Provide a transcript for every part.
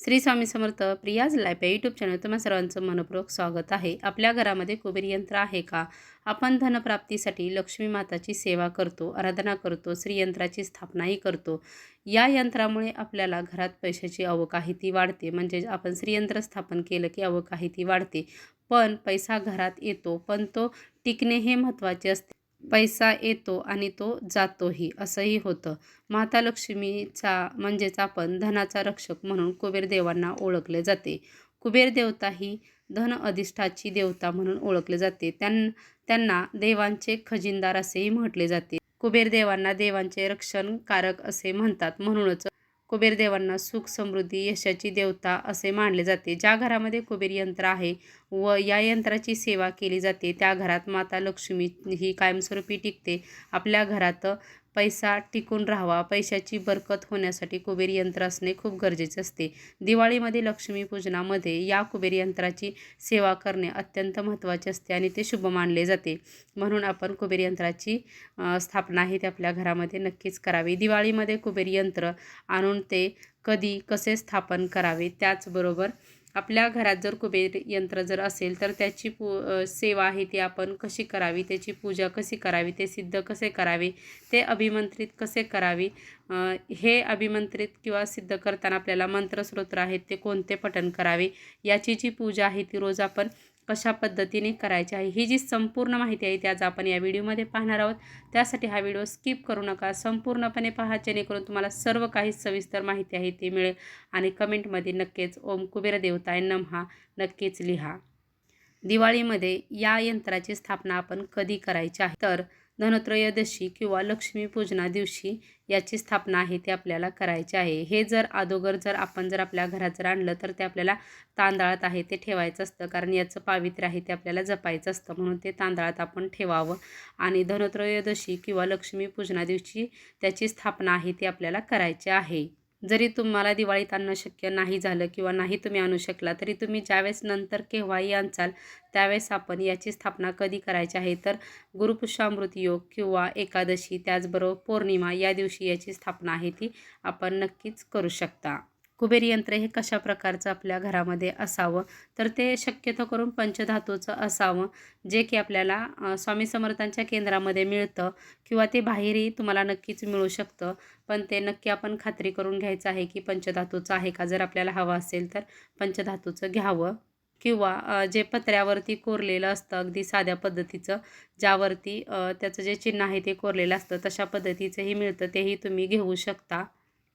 Shri Swami Samarth Priya's life या YouTube channel तुम्हा सर्वांचं मनपूर्वक स्वागत आहे। आपल्या घरामध्ये कुबेर यंत्र आहे का? आपण धनप्राप्तीसाठी लक्ष्मी माताची सेवा करतो, आराधना करतो, श्री यंत्राची स्थापनाही करतो। या यंत्रामुळे आपल्याला घरात पैशाची आवक आहे ती वाढते। म्हणजे आपण श्री यंत्र स्थापन केलं की आवक आहे ती वाढते। पण पैसा घरात येतो, पण तो टिकणे हे महत्त्वाचे असते। पैसा येतो आणि तो जातोही, असंही होतं। माता लक्ष्मीचा म्हणजेच आपण धनाचा रक्षक म्हणून कुबेर देवांना ओळखले जाते। कुबेर देवता ही धन अधिष्ठाची देवता म्हणून ओळखले जाते। त्यांना देवांचे खजिनदार असेही म्हटले जाते। कुबेर देवांना देवांचे रक्षणकारक असे म्हणतात। म्हणूनच कुबेर देवांना सुख समृद्धी यशाची देवता असे मानले जाते। ज्या घरामध्ये कुबेर यंत्र आहे व या यंत्राची सेवा केली जाते त्या घरात माता लक्ष्मी ही कायमस्वरूपी टिकते। आपल्या घरात पैसा टिकून राहावा, पैशाची बरकत होण्यासाठी कुबेर यंत्र असणे खूप गरजेचे असते। दिवाळीमध्ये लक्ष्मीपूजनामध्ये या कुबेर यंत्राची सेवा करणे अत्यंत महत्त्वाचे असते आणि ते शुभ मानले जाते। म्हणून आपण कुबेर यंत्राची स्थापना आहे ते आपल्या घरामध्ये नक्कीच करावी। दिवाळीमध्ये कुबेर यंत्र आणून ते कधी कसे स्थापन करावे, त्याचबरोबर आपल्या घरात जर कुबेर यंत्र जर असेल तर त्याची सेवा आहे ती आपण कशी करावी, त्याची पूजा कशी करावी, ते सिद्ध कसे करावे, ते अभिमंत्रित कसे करावी, हे अभिमंत्रित किंवा सिद्ध करताना आपल्याला मंत्रस्तोत्र आहेत ते कोणते पठण करावे, याची जी पूजा आहे ती रोज आपण कशा पद्धतीने करायची आहे, ही जी संपूर्ण माहिती आहे ती आज आपण या व्हिडिओमध्ये पाहणार आहोत। त्यासाठी हा व्हिडिओ स्किप करू नका, संपूर्णपणे पहा, जेणेकरून तुम्हाला सर्व काही सविस्तर माहिती आहे ती मिळेल। आणि कमेंटमध्ये नक्कीच ओम कुबेर देवताय नमः नक्कीच लिहा। दिवाळीमध्ये या यंत्राची स्थापना आपण कधी करायची आहे तर धनत्रयोदशी किंवा लक्ष्मीपूजना दिवशी याची स्थापना आहे ते आपल्याला करायची आहे। हे जर अगोदर जर आपण आपल्या घरात जर आणलं तर ते आपल्याला तांदळात आहे ते ठेवायचं असतं, कारण याचं पावित्र्य आहे ते आपल्याला जपायचं असतं, म्हणून ते तांदळात आपण ठेवावं। आणि धनत्रयोदशी किंवा लक्ष्मीपूजना दिवशी त्याची स्थापना आहे ती आपल्याला करायची आहे। जरी तुम्हाला दिवाळीत आणणं शक्य नाही झालं किंवा नाही तुम्ही आणू शकला तरी तुम्ही ज्यावेळेस नंतर केव्हाही आणचाल त्यावेळेस आपण याची स्थापना कधी करायची आहे तर गुरुपुष्यामृत योग किंवा एकादशी त्याचबरोबर पौर्णिमा या दिवशी याची स्थापना आहे ती आपण नक्कीच करू शकता। कुबेर यंत्र हे कशा प्रकारचं आपल्या घरामध्ये असावं तर ते शक्यतो करून पंचधातूचं असावं, जे की आपल्याला स्वामी समर्थांच्या केंद्रामध्ये मिळतं किंवा ते बाहेरही तुम्हाला नक्कीच मिळू शकतं। पण ते नक्की आपण खात्री करून घ्यायचं आहे की पंचधातूचं आहे का। जर आपल्याला हवं असेल तर पंचधातूचं घ्यावं किंवा जे पत्र्यावरती कोरलेलं असतं अगदी साध्या पद्धतीचं, ज्यावरती त्याचं जे चिन्ह आहे ते कोरलेलं असतं तशा पद्धतीचंही मिळतं, तेही तुम्ही घेऊ शकता।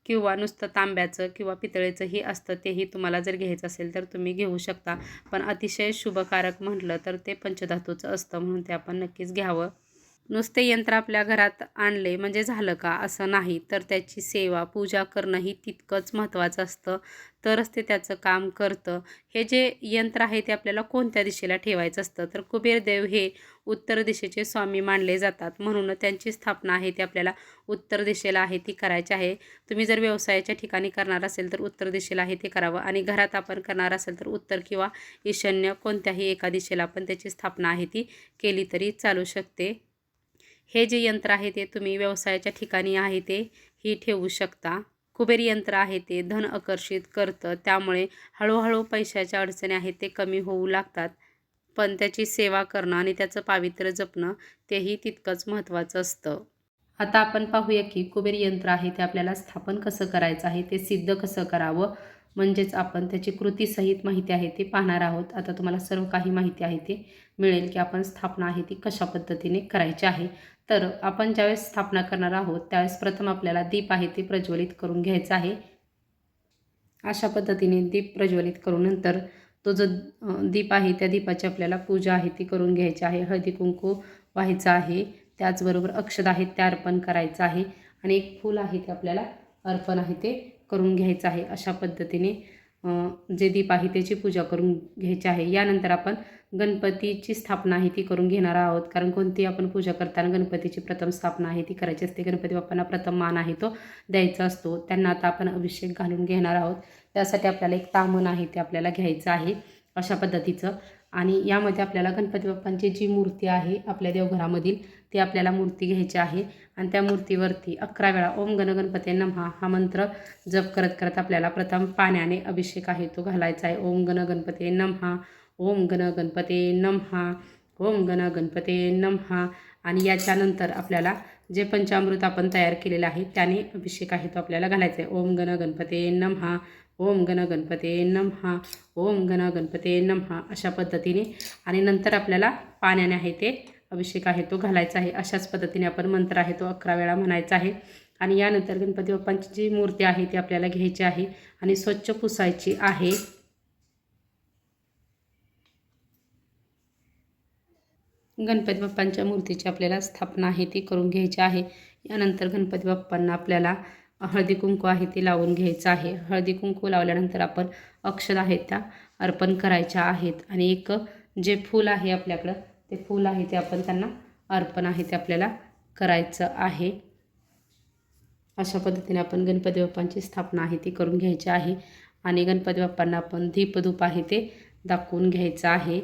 किंवा नुसतं तांब्याचं किंवा पितळेचंही असतं, तेही तुम्हाला जर घ्यायचं असेल तर तुम्ही घेऊ शकता। पण अतिशय शुभकारक म्हटलं तर ते पंचधातूचं असतं, म्हणून ते आपण नक्कीच घ्यावं। नुसते यंत्र आपल्या घरात आणले म्हणजे झालं का असं नाही, तर त्याची सेवा पूजा करणंही तितकंच महत्त्वाचं असतं, तरच ते त्याचं काम करतं। हे जे यंत्र आहे ते आपल्याला कोणत्या दिशेला ठेवायचं असतं तर कुबेर देव हे उत्तर दिशेचे स्वामी मानले जातात, म्हणून त्यांची स्थापना आहे ती आपल्याला उत्तर दिशेला आहे ती करायची आहे। तुम्ही जर व्यवसायाच्या ठिकाणी करणार असेल तर उत्तर दिशेला आहे ते करावं, आणि घरात आपण करणार असेल तर उत्तर किंवा ईशान्य कोणत्याही एका दिशेला आपण त्याची स्थापना आहे ती केली तरी चालू शकते। हे जे यंत्र आहे ते तुम्ही व्यवसायाच्या ठिकाणी आहे ते ही ठेवू शकता। कुबेर यंत्र आहे ते धन आकर्षित करतं, त्यामुळे हळूहळू पैशाच्या अडचणी आहेत ते कमी होऊ लागतात। पण त्याची सेवा करणं आणि त्याचं पावित्र्य जपणं तेही तितकंच महत्त्वाचं असतं। आता आपण पाहूया की कुबेर यंत्र आहे ते आपल्याला स्थापन कसं करायचं आहे, ते सिद्ध कसं करावं, म्हणजेच आपण त्याची कृतीसहित माहिती आहे ती पाहणार आहोत। आता तुम्हाला सर्व काही माहिती आहे ती मिळेल की आपण स्थापना आहे ती कशा पद्धतीने करायची आहे। तर आपण ज्यावेळेस स्थापना करणार आहोत त्यावेळेस प्रथम आपल्याला दीप आहे ते प्रज्वलित करून घ्यायचा आहे। अशा पद्धतीने दीप प्रज्वलित करून नंतर तो जो दीप आहे त्या दीपाची आपल्याला पूजा आहे ती करून घ्यायची आहे। हळदी कुंकू व्हायचं आहे, त्याचबरोबर अक्षत आहेत त्या अर्पण करायचं आहे, आणि एक फूल आहे ते आपल्याला अर्पण आहे ते करून घ्यायचं आहे। अशा पद्धतीने जे दीप आहे त्याची पूजा करून घ्यायची आहे। यानंतर आपण गणपतीची स्थापना आहे ती करून घेणार आहोत, कारण कोणती आपण पूजा करताना गणपतीची प्रथम स्थापना आहे ती करायची असते। गणपती बाप्पांना प्रथम मान आहे तो द्यायचा असतो, त्यांना आता आपण अभिषेक घालून घेणार आहोत। त्यासाठी आपल्याला एक ताम्हण आहे ते आपल्याला घ्यायचं आहे। अशा पद्धतीचं आणि यामध्ये आपल्याला गणपती बाप्पांची जी मूर्ती आहे आपल्या देवघरामधील ती आपल्याला मूर्ती घ्यायची आहे आणि त्या मूर्तीवरती 11 वेळा ओम गण गणपते नमः हा मंत्र जप करत करत आपल्याला प्रथम पाण्याने अभिषेक आहे तो घालायचा आहे. ओम गण गणपते नमः, ओम गण गणपते नमः, ओम गण गणपते नमः. आणि याच्यानंतर आपल्याला जे पंचामृत आपण तयार केलेलं आहे त्याने अभिषेक आहे तो आपल्याला घालायचा आहे. ओम गण गणपते नमः, ओम गण गणपते नमः, ओम गण गणपते नमः अशा पद्धतीने. आणि नंतर आपल्याला पाण्याने आहे ते अभिषेक आहे तो घालायचा आहे. अशाच पद्धतीने आपण मंत्र आहे तो 11 वेळा म्हणायचा आहे. आणि यानंतर गणपती बाप्पांची जी मूर्ती आहे ती आपल्याला घ्यायची आहे आणि स्वच्छ पुसायची आहे. गणपती बाप्पांच्या मूर्तीची आपल्याला स्थापना आहे ती करून घ्यायची आहे. यानंतर गणपती बाप्पांना आपल्याला हळदी कुंकू आहे ते लावून घ्यायचं आहे. हळदी कुंकू लावल्यानंतर आपण अक्षत आहेत त्या अर्पण करायच्या आहेत. आणि एक जे फूल आहे आपल्याकडं ते फूल आहे ते आपण त्यांना अर्पण आहे ते आपल्याला करायचं आहे. अशा पद्धतीने आपण गणपती बाप्पांची स्थापना आहे ती करून घ्यायची आहे. आणि गणपती बाप्पांना आपण दीपधूप आहे ते दाखवून घ्यायचं आहे.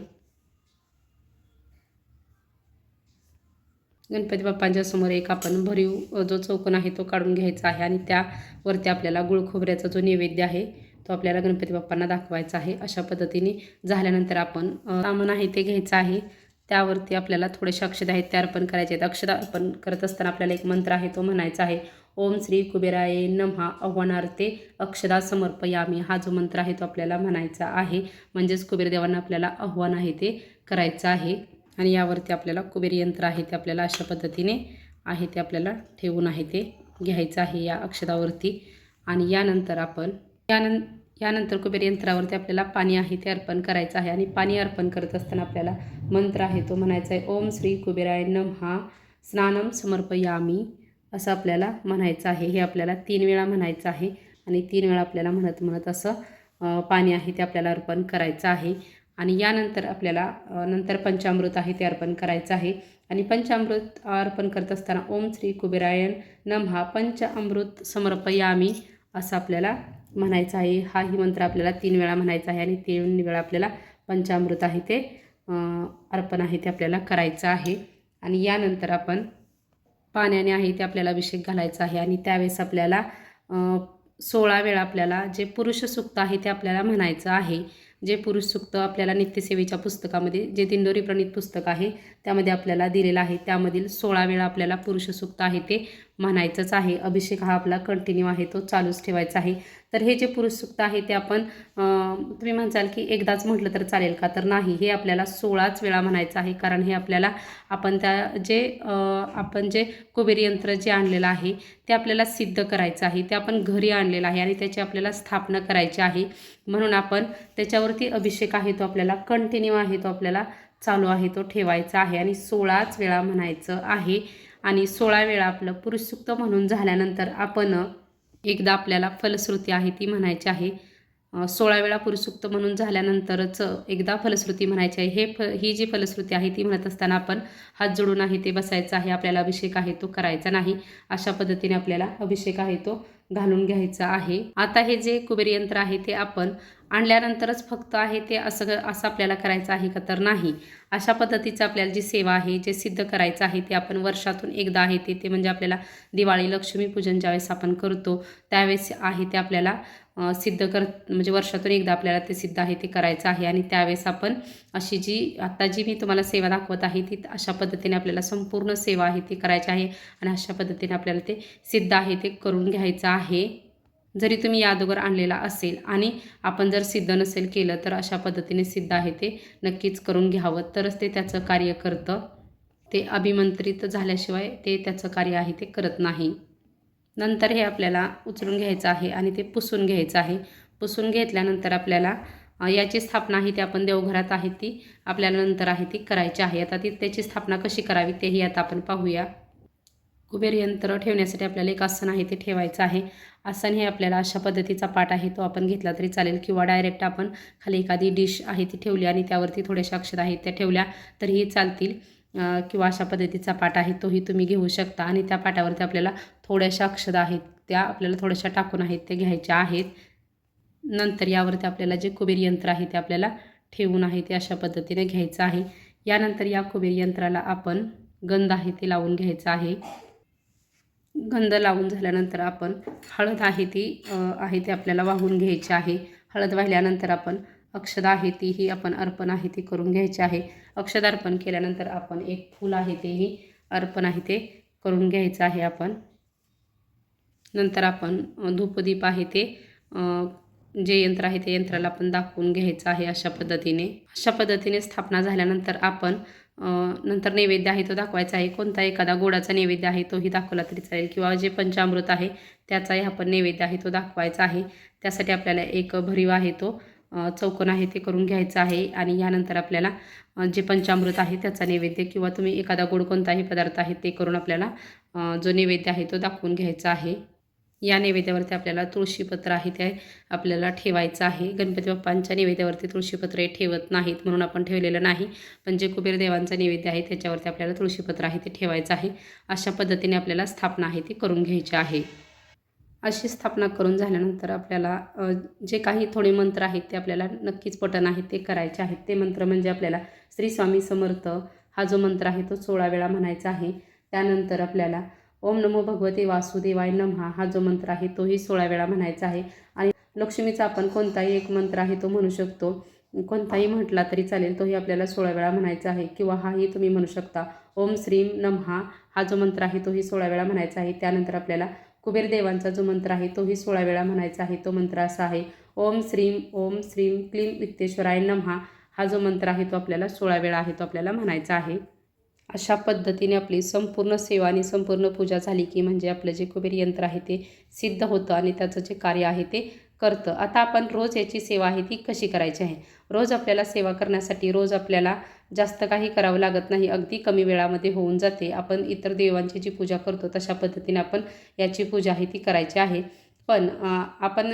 गणपती बाप्पांच्या समोर एक आपण भरीव जो चौकोन आहे तो काढून घ्यायचा आहे आणि त्यावरती आपल्याला गुळ खोबऱ्याचा जो नैवेद्य आहे तो आपल्याला गणपती बाप्पांना दाखवायचा आहे. अशा पद्धतीने झाल्यानंतर आपण सामान आहे ते घ्यायचं आहे. त्यावरती आपल्याला थोडेसे अक्षत आहेत ते अर्पण करायचे आहेत. अक्षत अर्पण करत असताना आपल्याला एक मंत्र आहे तो म्हणायचा आहे. ओम श्री कुबेराय नमः आव्हानार्थे अक्षदा समर्पयामी हा जो मंत्र आहे तो आपल्याला म्हणायचा आहे. म्हणजेच कुबेरदेवांना आपल्याला आव्हान आहे ते करायचं आहे. आणि यावरती आपल्याला कुबेर यंत्र आहे ते आपल्याला अशा पद्धतीने आहे ते आपल्याला ठेवून आहे ते घ्यायचं आहे या अक्षरावरती. आणि यानंतर आपण यानंतर कुबेर यंत्रावरती आपल्याला पाणी आहे ते अर्पण करायचं आहे. आणि पाणी अर्पण करत असताना आपल्याला मंत्र आहे तो म्हणायचा आहे. ओम श्री कुबेराय नमः स्नानम समर्पयामी असं आपल्याला म्हणायचं आहे. हे आपल्याला 3 वेळा म्हणायचं आहे. आणि 3 वेळा आपल्याला म्हणत असं पाणी आहे ते आपल्याला अर्पण करायचं आहे. आणि यानंतर आपल्याला नंतर पंचामृत आहे ते अर्पण करायचं आहे. आणि पंचामृत अर्पण करत असताना ओम श्री कुबेराय नमः पंचामृत समर्पयामी असं आपल्याला म्हणायचं आहे. हाही मंत्र आपल्याला 3 वेळा म्हणायचा आहे. आणि 3 वेळा आपल्याला पंचामृत आहे ते अर्पण आहे ते आपल्याला करायचं आहे. आणि यानंतर आपण पाण्याने आहे ते आपल्याला अभिषेक घालायचा आहे. आणि त्यावेळेस आपल्याला 16 वेळा आपल्याला जे पुरुष सूक्त आहे ते आपल्याला म्हणायचं आहे. जे पुरुष सूक्त आपल्याला नित्यसेवेच्या पुस्तकामध्ये जे दिंडोरी प्रणीत पुस्तक आहे त्यामध्ये आपल्याला दिलेलं आहे त्यामधील 16 वेळा आपल्याला पुरुष सूक्त आहे ते म्हणायचंच आहे. अभिषेक हा आपला कंटिन्यू आहे तो चालूच ठेवायचा आहे. तर हे जे पुरुष सूक्त आहे ते आपण तुम्ही म्हणाल की एकदाच म्हटलं तर चालेल का, तर नाही, हे आपल्याला 16च वेळा म्हणायचं आहे. कारण हे आपल्याला आपण जे कुबेर यंत्र जे आणलेलं आहे ते आपल्याला सिद्ध करायचं आहे. ते आपण घरी आणलेलं आहे आणि त्याची आपल्याला स्थापना करायची आहे. म्हणून आपण त्याच्यावरती अभिषेक आहे तो आपल्याला कंटिन्यू आहे तो आपल्याला चालू आहे तो ठेवायचा आहे. आणि 16च वेळा म्हणायचं आहे. आणि 16 वेळा आपलं पुरुष सूक्त म्हणून झाल्यानंतर आपण एकदा आपल्याला फलश्रुती आहे ती म्हणायची आहे. 16 वेळा पुरुष सूक्त म्हणून झाल्यानंतरच एकदा फलश्रुती म्हणायची आहे. ही जी फलश्रुती आहे ती म्हणत असताना आपण हात जोडून आहे ते बसायचं आहे. आपल्याला अभिषेक आहे तो करायचा नाही. अशा पद्धतीने आपल्याला अभिषेक आहे तो घालून घ्यायचा आहे. आता हे जे कुबेर यंत्र आहे ते आपण आणल्यानंतरच फक्त आहे ते असं आपल्याला करायचं आहे का, तर नाही. अशा पद्धतीचं आपल्याला जी सेवा आहे जे सिद्ध करायचं आहे ते आपण वर्षातून एकदा आहे ते म्हणजे आपल्याला दिवाळी लक्ष्मीपूजन ज्यावेळेस आपण करतो त्यावेळेस आहे ते आपल्याला म्हणजे वर्षातून एकदा आपल्याला ते सिद्ध आहे ते करायचं आहे. आणि त्यावेळेस आपण अशी जी मी तुम्हाला सेवा दाखवत आहे ती अशा पद्धतीने आपल्याला संपूर्ण सेवा आहे ती करायची आहे. आणि अशा पद्धतीने आपल्याला ते सिद्ध आहे ते करून घ्यायचं आहे. जरी तुम्ही या अगोदर आणलेला असेल आणि आपण जर सिद्ध नसेल केलं तर अशा पद्धतीने सिद्ध आहे ते नक्कीच करून घ्यावं, तरच ते त्याचं कार्य करतं. ते अभिमंत्रित झाल्याशिवाय ते त्याचं कार्य आहे ते करत नाही. नंतर हे आपल्याला उचलून घ्यायचं आहे आणि ते पुसून घ्यायचं आहे. पुसून घेतल्यानंतर आपल्याला याची स्थापना आहे ती आपण देवघरात आहे ती आपल्याला नंतर आहे ती करायची आहे. आता त्याची स्थापना कशी करावी तेही आता आपण पाहूया. कुबेर यंत्र ठेवण्यासाठी आपल्याला एक आसन आहे ते ठेवायचं आहे. आसन हे आपल्याला अशा पद्धतीचा पाट आहे तो आपण घेतला तरी चालेल किंवा डायरेक्ट आपण खाली एखादी डिश आहे ती ठेवली आणि त्यावरती थोड्याशा अक्षता आहेत त्या ठेवल्या तरीही चालतील. किंवा अशा पद्धतीचा पाट आहे तोही तुम्ही घेऊ शकता. आणि त्या पाटावरती आपल्याला थोड्याशा अक्षता आहेत त्या आपल्याला थोड्याशा टाकून आहेत ते घ्यायच्या आहेत. नंतर यावरती आपल्याला जे कुबेर यंत्र आहे ते आपल्याला ठेवून आहे ते अशा पद्धतीने घ्यायचं आहे. यानंतर या कुबेर यंत्राला आपण गंध आहे ते लावून घ्यायचं आहे. गंध लावून झाल्यानंतर आपण हळद आहे ती आपल्याला वाहून घ्यायची आहे. हळद वाहिल्यानंतर आपण अक्षदा आहे ही आपण अर्पण आहे ती करून घ्यायची आहे. अक्षदा अर्पण केल्यानंतर आपण एक फूल आहे तेही अर्पण आहे ते करून घ्यायचं आहे आपण. नंतर आपण धूपदीप आहे ते जे यंत्र आहे ते यंत्राला आपण दाखवून घ्यायचं आहे अशा पद्धतीने स्थापना झाल्यानंतर आपण नंतर नैवेद्य आहे तो दाखवायचा आहे. कोणता एखादा गोडाचा नैवेद्य आहे तोही दाखवला तरी चालेल किंवा जे पंचामृत आहे त्याचाही आपण नैवेद्य आहे तो दाखवायचा आहे. त्यासाठी आपल्याला एक भरीव आहे तो चौकोन आहे ते करून घ्यायचं आहे. आणि यानंतर आपल्याला जे पंचामृत आहे त्याचा नैवेद्य किंवा तुम्ही एखादा गोड कोणताही पदार्थ आहे ते करून आपल्याला जो नैवेद्य आहे तो दाखवून घ्यायचा आहे. या नैवेद्यावरती आपल्याला तुळशीपत्र आहे ते आपल्याला ठेवायचं आहे. गणपती बाप्पांच्या नैवेद्यावरती तुळशीपत्र हे ठेवत नाहीत म्हणून आपण ठेवलेलं नाही, पण जे कुबेर देवांचा नैवेद्य आहे त्याच्यावरती आपल्याला तुळशीपत्र आहे ते ठेवायचं आहे. अशा पद्धतीने आपल्याला स्थापना आहे ती करून घ्यायची आहे. अशी स्थापना करून झाल्यानंतर आपल्याला जे काही थोडे मंत्र आहेत ते आपल्याला नक्कीच पठण आहेत ते करायचे आहेत. ते मंत्र म्हणजे आपल्याला श्री स्वामी समर्थ हा जो मंत्र आहे तो 16 वेळा म्हणायचा आहे. त्यानंतर आपल्याला ओम नमो भगवते वासुदेवाय नमः हा जो मंत्र आहे तोही 16 वेळा म्हणायचा आहे. आणि लक्ष्मीचा आपण कोणताही एक मंत्र आहे तो म्हणू शकतो, कोणताही म्हटला तरी चालेल, तोही आपल्याला 16 वेळा म्हणायचा आहे. किंवा हाही तुम्ही म्हणू शकता ओम श्रीम नमः हा जो मंत्र आहे तोही 16 वेळा म्हणायचा आहे. त्यानंतर आपल्याला कुबेर देवांचा जो मंत्र आहे तोही 16 वेळा म्हणायचा आहे. तो मंत्र असा आहे ओम श्रीम क्लीम वित्तेश्वराय नमः हा जो मंत्र आहे तो आपल्याला 16 वेळा आहे तो आपल्याला म्हणायचा आहे. अशा पद्धतीने आपली संपूर्ण सेवा आणि संपूर्ण पूजा झाली की म्हणजे आपलं जे कुबेर यंत्र आहे ते सिद्ध होतं आणि त्याचं जे कार्य आहे ते करतं. आता आपण रोज याची सेवा आहे ती कशी करायची आहे. रोज आपल्याला सेवा करण्यासाठी रोज आपल्याला जास्त काही करावं लागत नाही, अगदी कमी वेळामध्ये होऊन जाते. आपण इतर देवांची जी पूजा करतो तशा पद्धतीने आपण याची पूजा आहे ती करायची आहे. पण आपण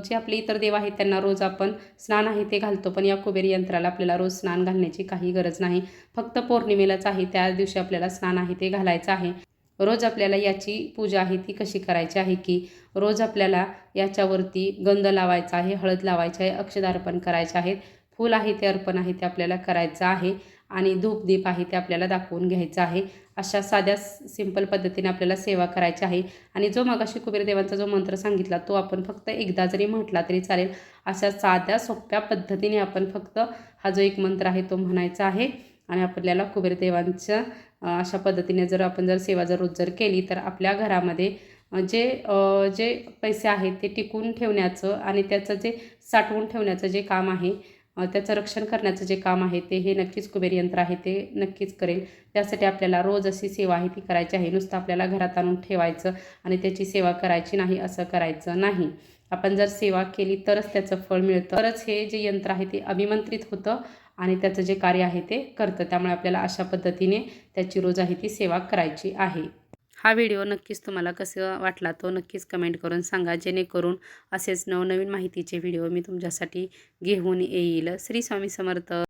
जे आपले इतर देव आहेत त्यांना रोज आपण स्नान आहे ते घालतो, पण या कुबेर यंत्राला आपल्याला रोज स्नान घालण्याची काही गरज नाही. फक्त पौर्णिमेलाच आहे त्या दिवशी आपल्याला स्नान आहे ते घालायचं आहे. रोज आपल्याला याची पूजा आहे ती कशी करायची आहे की रोज आपल्याला याच्यावरती गंध लावायचा आहे, हळद लावायची आहे, अक्षदा अर्पण करायचे आहेत, फूल आहे ते अर्पण आहे ते आपल्याला करायचं आहे आणि धूपदीप आहे ते आपल्याला दाखवून घ्यायचं आहे. अशा साध्या सिंपल पद्धतीने आपल्याला सेवा करायची आहे. आणि जो मगाशी कुबेर देवांचा जो मंत्र सांगितला तो आपण फक्त एकदा जरी म्हटला तरी चालेल. अशा साध्या सोप्या पद्धतीने आपण फक्त हा जो एक मंत्र आहे तो म्हणायचा आहे आणि आपल्याला कुबेर देवांच्या अशा पद्धतीने जर सेवा रोज केली तर आपल्या घरामध्ये जे पैसे आहेत ते टिकून ठेवण्याचं आणि त्याचं जे साठवून ठेवण्याचं जे काम आहे, त्याचं रक्षण करण्याचं जे काम आहे ते हे नक्कीच कुबेर यंत्र आहे ते नक्कीच करेल. त्यासाठी आपल्याला रोज अशी सेवा आहे ती करायची आहे. नुसतं आपल्याला घरात आणून ठेवायचं आणि त्याची सेवा करायची नाही असं करायचं नाही. आपण जर सेवा केली तरच त्याचं फळ मिळतं, तरच हे जे यंत्र आहे ते अभिमंत्रित होतं आणि त्याचं जे कार्य आहे ते करतं. त्यामुळे आपल्याला अशा पद्धतीने त्याची रोज आहे ती सेवा करायची आहे. हा व्हिडिओ नक्कीच तुम्हाला कसं वाटला तो नक्कीच कमेंट करून सांगा, जेणेकरून असेच नवनवीन माहितीचे व्हिडिओ मी तुमच्यासाठी घेऊन येईल. श्री स्वामी समर्थ.